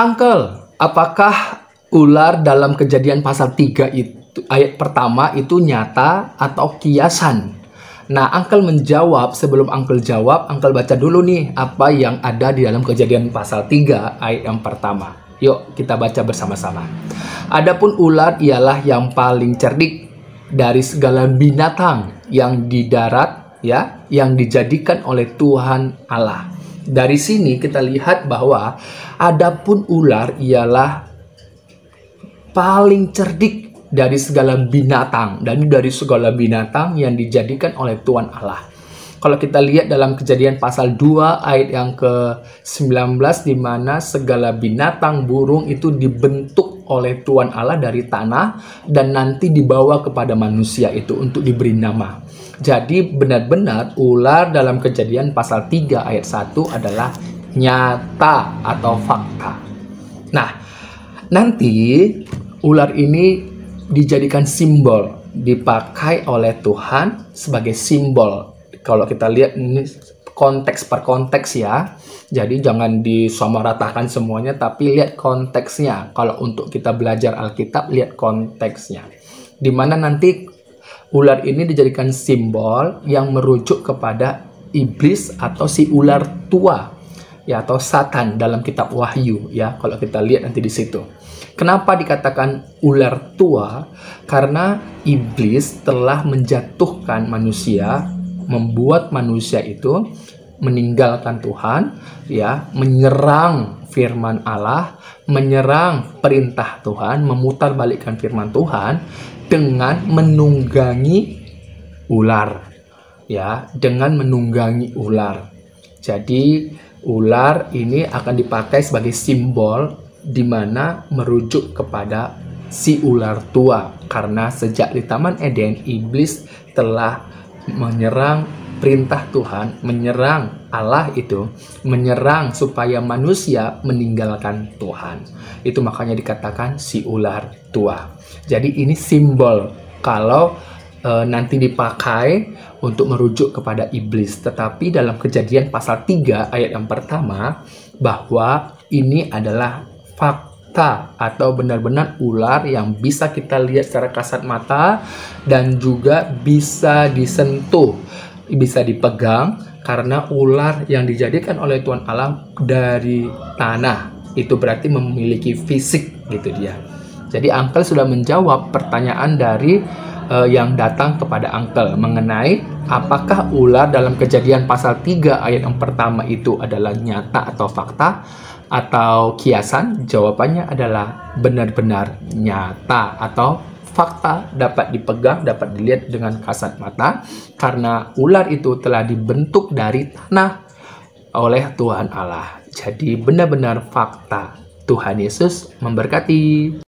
Uncle, apakah ular dalam Kejadian pasal 3 itu ayat pertama itu nyata atau kiasan? Nah, Uncle menjawab. Sebelum Uncle jawab, Uncle baca dulu nih apa yang ada di dalam Kejadian pasal 3 ayat yang pertama. Yuk kita baca bersama-sama. Adapun ular ialah yang paling cerdik dari segala binatang yang di darat, ya, yang dijadikan oleh Tuhan Allah. Dari sini kita lihat bahwa adapun ular ialah paling cerdik dari segala binatang, dan dari segala binatang yang dijadikan oleh Tuhan Allah. Kalau kita lihat dalam Kejadian pasal 2 ayat yang ke-19, di mana segala binatang burung itu dibentuk oleh Tuhan Allah dari tanah dan nanti dibawa kepada manusia itu untuk diberi nama. Jadi benar-benar ular dalam Kejadian pasal 3 ayat 1 adalah nyata atau fakta. Nah, nanti ular ini dijadikan simbol, dipakai oleh Tuhan sebagai simbol. Kalau kita lihat ini konteks per konteks ya. Jadi jangan disamaratakan semuanya, tapi lihat konteksnya. Kalau untuk kita belajar Alkitab, lihat konteksnya. Dimana nanti ular ini dijadikan simbol yang merujuk kepada iblis atau si ular tua, ya, atau Satan dalam kitab Wahyu ya. Kalau kita lihat nanti di situ. Kenapa dikatakan ular tua? Karena iblis telah menjatuhkan manusia, membuat manusia itu meninggalkan Tuhan, ya, menyerang firman Allah, menyerang perintah Tuhan, memutarbalikkan firman Tuhan dengan menunggangi ular, ya, dengan menunggangi ular. Jadi ular ini akan dipakai sebagai simbol di mana merujuk kepada si ular tua, karena sejak di Taman Eden iblis telah menyerang perintah Tuhan, menyerang Allah itu, menyerang supaya manusia meninggalkan Tuhan. Itu makanya dikatakan si ular tua. Jadi ini simbol kalau nanti dipakai untuk merujuk kepada iblis. Tetapi dalam Kejadian pasal 3 ayat yang pertama, bahwa ini adalah fakta atau benar-benar ular yang bisa kita lihat secara kasat mata dan juga bisa disentuh, bisa dipegang, karena ular yang dijadikan oleh Tuhan Allah dari tanah. Itu berarti memiliki fisik gitu dia. Jadi Uncle sudah menjawab pertanyaan dari yang datang kepada Uncle mengenai apakah ular dalam Kejadian pasal 3 ayat yang pertama itu adalah nyata atau fakta atau kiasan. Jawabannya adalah benar-benar nyata atau fakta, dapat dipegang, dapat dilihat dengan kasat mata, karena ular itu telah dibentuk dari tanah oleh Tuhan Allah. Jadi benar-benar fakta. Tuhan Yesus memberkati.